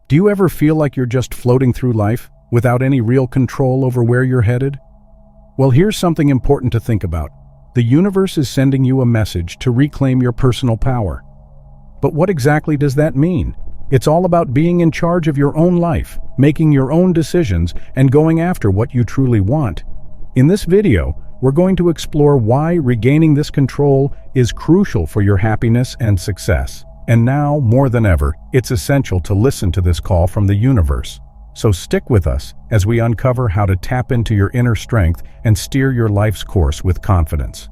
Do you ever feel like you're just floating through life without any real control over where you're headed? Well, here's something important to think about. The universe is sending you a message to reclaim your personal power. But what exactly does that mean? It's all about being in charge of your own life, making your own decisions, and going after what you truly want. In this video, we're going to explore why regaining this control is crucial for your happiness and success. And now, more than ever, it's essential to listen to this call from the universe. So stick with us as we uncover how to tap into your inner strength and steer your life's course with confidence.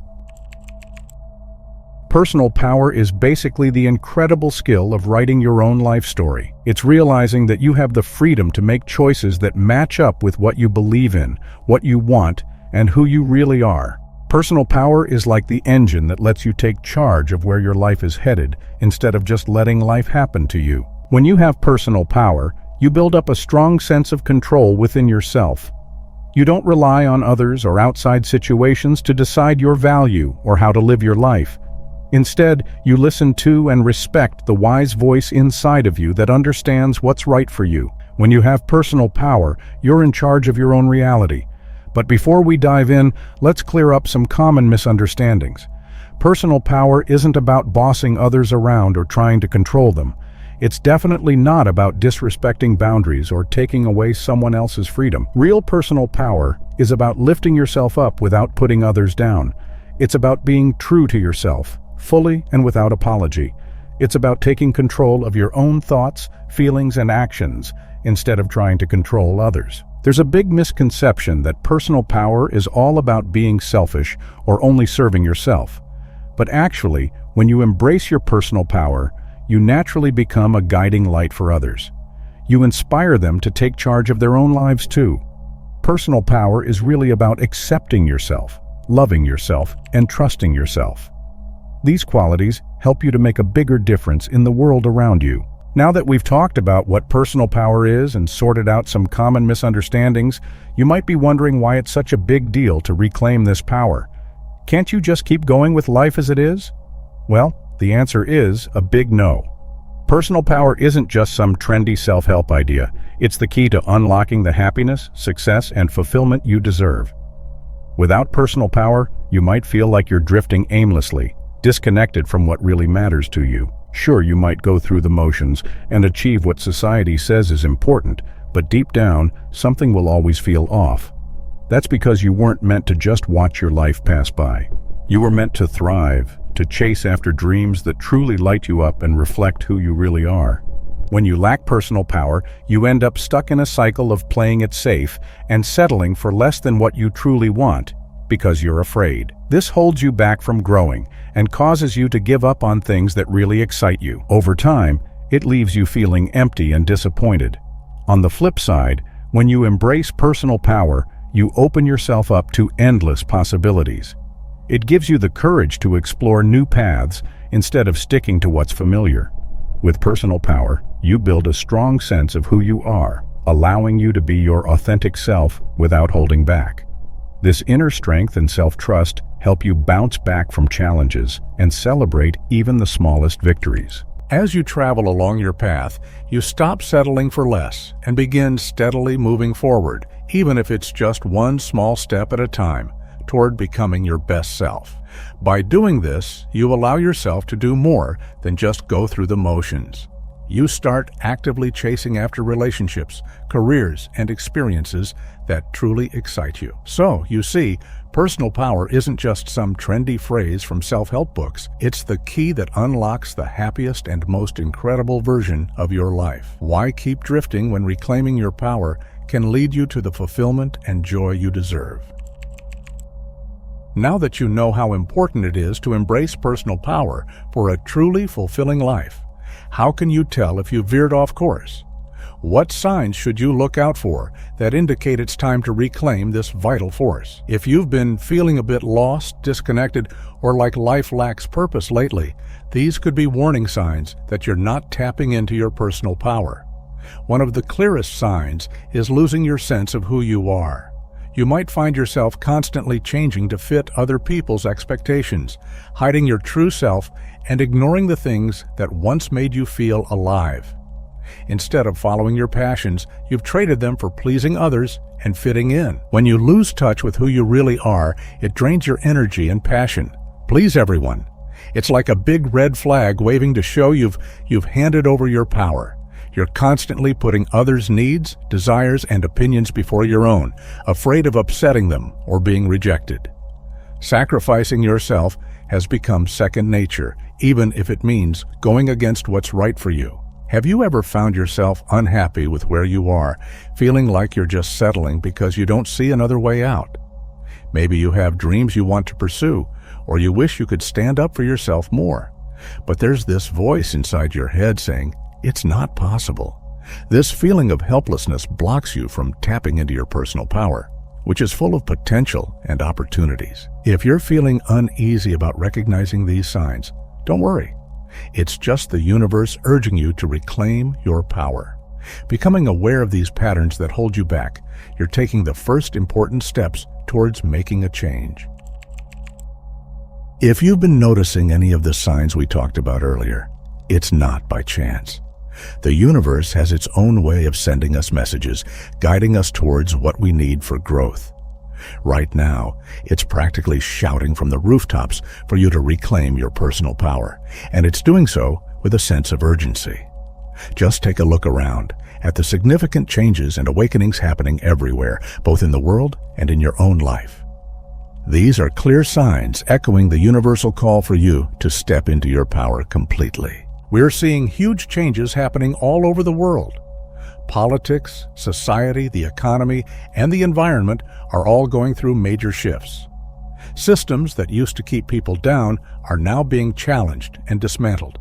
Personal power is basically the incredible skill of writing your own life story. It's realizing that you have the freedom to make choices that match up with what you believe in, what you want, and who you really are. Personal power is like the engine that lets you take charge of where your life is headed instead of just letting life happen to you. When you have personal power, you build up a strong sense of control within yourself. You don't rely on others or outside situations to decide your value or how to live your life. Instead, you listen to and respect the wise voice inside of you that understands what's right for you. When you have personal power, you're in charge of your own reality. But before we dive in, let's clear up some common misunderstandings. Personal power isn't about bossing others around or trying to control them. It's definitely not about disrespecting boundaries or taking away someone else's freedom. Real personal power is about lifting yourself up without putting others down. It's about being true to yourself, fully and without apology. It's about taking control of your own thoughts, feelings, and actions instead of trying to control others. There's a big misconception that personal power is all about being selfish or only serving yourself. But actually, when you embrace your personal power, you naturally become a guiding light for others. You inspire them to take charge of their own lives too. Personal power is really about accepting yourself, loving yourself, and trusting yourself. These qualities help you to make a bigger difference in the world around you. Now that we've talked about what personal power is and sorted out some common misunderstandings, you might be wondering why it's such a big deal to reclaim this power. Can't you just keep going with life as it is? Well, the answer is a big no. Personal power isn't just some trendy self-help idea. It's the key to unlocking the happiness, success, and fulfillment you deserve. Without personal power, you might feel like you're drifting aimlessly, disconnected from what really matters to you. Sure, you might go through the motions and achieve what society says is important, but deep down, something will always feel off. That's because you weren't meant to just watch your life pass by. You were meant to thrive, to chase after dreams that truly light you up and reflect who you really are. When you lack personal power, you end up stuck in a cycle of playing it safe and settling for less than what you truly want, because you're afraid. This holds you back from growing and causes you to give up on things that really excite you. Over time, it leaves you feeling empty and disappointed. On the flip side, when you embrace personal power, you open yourself up to endless possibilities. It gives you the courage to explore new paths instead of sticking to what's familiar. With personal power, you build a strong sense of who you are, allowing you to be your authentic self without holding back. This inner strength and self-trust help you bounce back from challenges and celebrate even the smallest victories. As you travel along your path, you stop settling for less and begin steadily moving forward, even if it's just one small step at a time, toward becoming your best self. By doing this, you allow yourself to do more than just go through the motions. You start actively chasing after relationships, careers, and experiences that truly excite you. So, you see, personal power isn't just some trendy phrase from self-help books. It's the key that unlocks the happiest and most incredible version of your life. Why keep drifting when reclaiming your power can lead you to the fulfillment and joy you deserve? Now that you know how important it is to embrace personal power for a truly fulfilling life, how can you tell if you veered off course? What signs should you look out for that indicate it's time to reclaim this vital force? If you've been feeling a bit lost, disconnected, or like life lacks purpose lately, these could be warning signs that you're not tapping into your personal power. One of the clearest signs is losing your sense of who you are. You might find yourself constantly changing to fit other people's expectations, hiding your true self and ignoring the things that once made you feel alive. Instead of following your passions, you've traded them for pleasing others and fitting in. When you lose touch with who you really are, it drains your energy and passion. Please everyone. It's like a big red flag waving to show you've handed over your power. You're constantly putting others' needs, desires, and opinions before your own, afraid of upsetting them or being rejected. Sacrificing yourself has become second nature, even if it means going against what's right for you. Have you ever found yourself unhappy with where you are, feeling like you're just settling because you don't see another way out? Maybe you have dreams you want to pursue, or you wish you could stand up for yourself more. But there's this voice inside your head saying, it's not possible. This feeling of helplessness blocks you from tapping into your personal power, which is full of potential and opportunities. If you're feeling uneasy about recognizing these signs, don't worry. It's just the universe urging you to reclaim your power. Becoming aware of these patterns that hold you back, you're taking the first important steps towards making a change. If you've been noticing any of the signs we talked about earlier, it's not by chance. The universe has its own way of sending us messages, guiding us towards what we need for growth. Right now, it's practically shouting from the rooftops for you to reclaim your personal power, and it's doing so with a sense of urgency. Just take a look around at the significant changes and awakenings happening everywhere, both in the world and in your own life. These are clear signs echoing the universal call for you to step into your power completely. We're seeing huge changes happening all over the world. Politics, society, the economy, and the environment are all going through major shifts. Systems that used to keep people down are now being challenged and dismantled.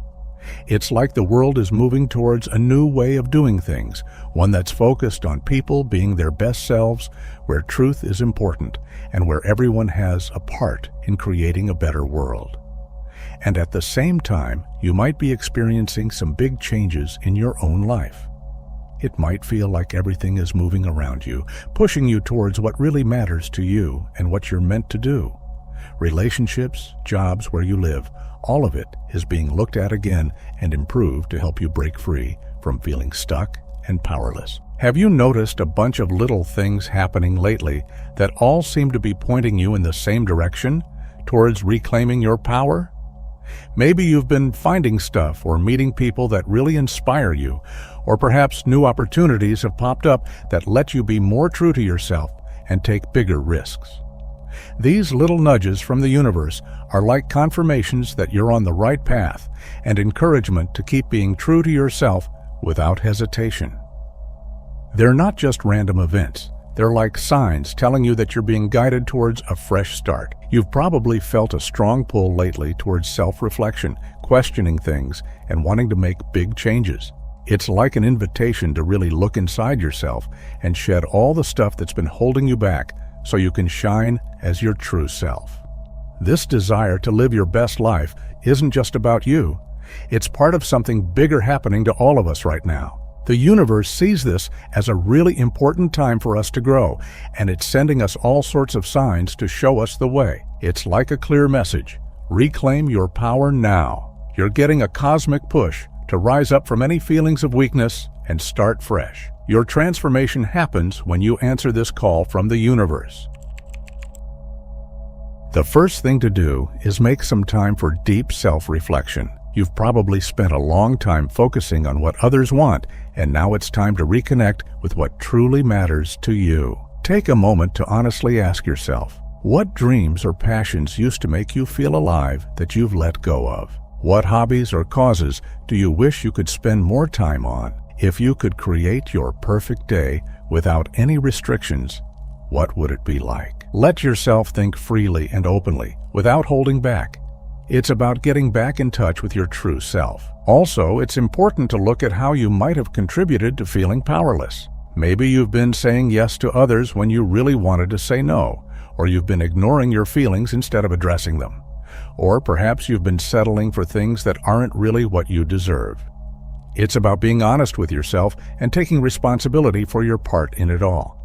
It's like the world is moving towards a new way of doing things, one that's focused on people being their best selves, where truth is important, and where everyone has a part in creating a better world. And at the same time, you might be experiencing some big changes in your own life. It might feel like everything is moving around you, pushing you towards what really matters to you and what you're meant to do. Relationships, jobs, where you live, all of it is being looked at again and improved to help you break free from feeling stuck and powerless. Have you noticed a bunch of little things happening lately that all seem to be pointing you in the same direction, towards reclaiming your power? Maybe you've been finding stuff or meeting people that really inspire you, or perhaps new opportunities have popped up that let you be more true to yourself and take bigger risks. These little nudges from the universe are like confirmations that you're on the right path and encouragement to keep being true to yourself without hesitation. They're not just random events. They're like signs telling you that you're being guided towards a fresh start. You've probably felt a strong pull lately towards self-reflection, questioning things, and wanting to make big changes. It's like an invitation to really look inside yourself and shed all the stuff that's been holding you back so you can shine as your true self. This desire to live your best life isn't just about you. It's part of something bigger happening to all of us right now. The universe sees this as a really important time for us to grow, and it's sending us all sorts of signs to show us the way. It's like a clear message. Reclaim your power now. You're getting a cosmic push to rise up from any feelings of weakness and start fresh. Your transformation happens when you answer this call from the universe. The first thing to do is make some time for deep self-reflection. You've probably spent a long time focusing on what others want, and now it's time to reconnect with what truly matters to you. Take a moment to honestly ask yourself, what dreams or passions used to make you feel alive that you've let go of? What hobbies or causes do you wish you could spend more time on? If you could create your perfect day without any restrictions, what would it be like? Let yourself think freely and openly, without holding back. It's about getting back in touch with your true self. Also, it's important to look at how you might have contributed to feeling powerless. Maybe you've been saying yes to others when you really wanted to say no, or you've been ignoring your feelings instead of addressing them. Or perhaps you've been settling for things that aren't really what you deserve. It's about being honest with yourself and taking responsibility for your part in it all.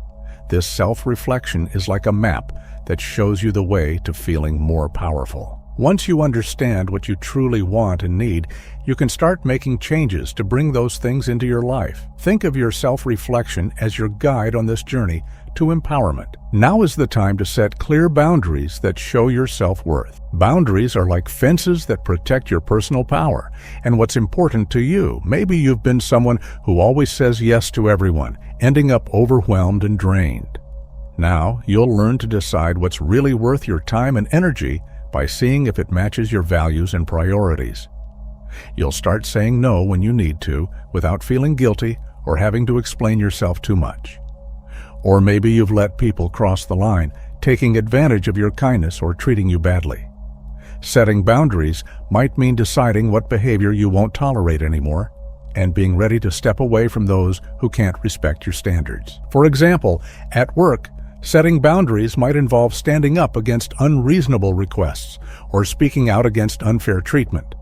This self-reflection is like a map that shows you the way to feeling more powerful. Once you understand what you truly want and need, you can start making changes to bring those things into your life. Think of your self-reflection as your guide on this journey to empowerment. Now is the time to set clear boundaries that show your self-worth. Boundaries are like fences that protect your personal power and what's important to you. Maybe you've been someone who always says yes to everyone, ending up overwhelmed and drained. Now, you'll learn to decide what's really worth your time and energy by seeing if it matches your values and priorities. You'll start saying no when you need to, without feeling guilty or having to explain yourself too much. Or maybe you've let people cross the line, taking advantage of your kindness or treating you badly. Setting boundaries might mean deciding what behavior you won't tolerate anymore, and being ready to step away from those who can't respect your standards. For example, at work, setting boundaries might involve standing up against unreasonable requests or speaking out against unfair treatment.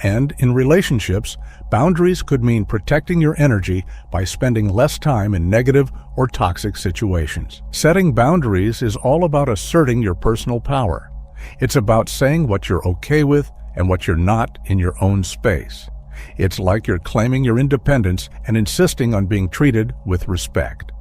And in relationships, boundaries could mean protecting your energy by spending less time in negative or toxic situations. Setting boundaries is all about asserting your personal power. It's about saying what you're okay with and what you're not in your own space. It's like you're claiming your independence and insisting on being treated with respect.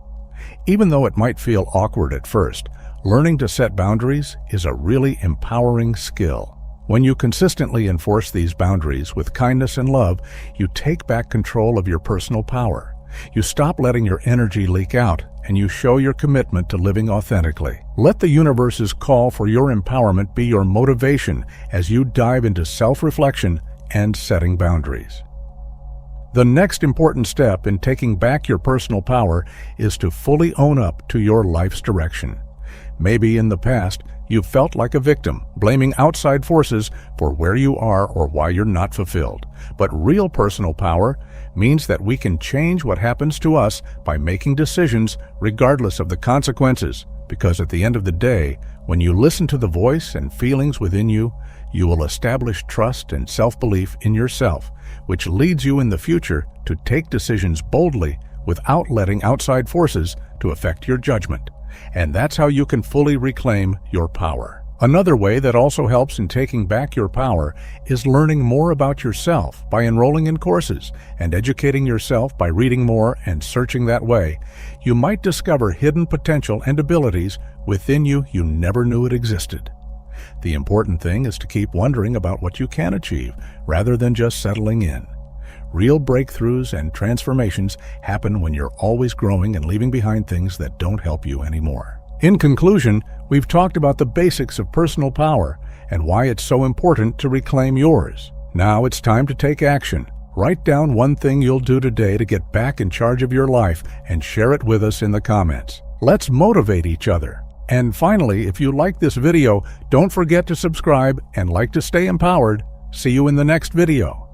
Even though it might feel awkward at first, learning to set boundaries is a really empowering skill. When you consistently enforce these boundaries with kindness and love, you take back control of your personal power. You stop letting your energy leak out, and you show your commitment to living authentically. Let the universe's call for your empowerment be your motivation as you dive into self-reflection and setting boundaries. The next important step in taking back your personal power is to fully own up to your life's direction. Maybe in the past, you've felt like a victim, blaming outside forces for where you are or why you're not fulfilled. But real personal power means that we can change what happens to us by making decisions regardless of the consequences, because at the end of the day, when you listen to the voice and feelings within you, you will establish trust and self-belief in yourself, which leads you in the future to take decisions boldly without letting outside forces to affect your judgment. And that's how you can fully reclaim your power. Another way that also helps in taking back your power is learning more about yourself by enrolling in courses and educating yourself by reading more and searching that way. You might discover hidden potential and abilities within you never knew it existed. The important thing is to keep wondering about what you can achieve rather than just settling in. Real breakthroughs and transformations happen when you're always growing and leaving behind things that don't help you anymore. In conclusion, we've talked about the basics of personal power and why it's so important to reclaim yours. Now it's time to take action. Write down one thing you'll do today to get back in charge of your life and share it with us in the comments. Let's motivate each other. And finally, if you like this video, don't forget to subscribe and like to stay empowered. See you in the next video.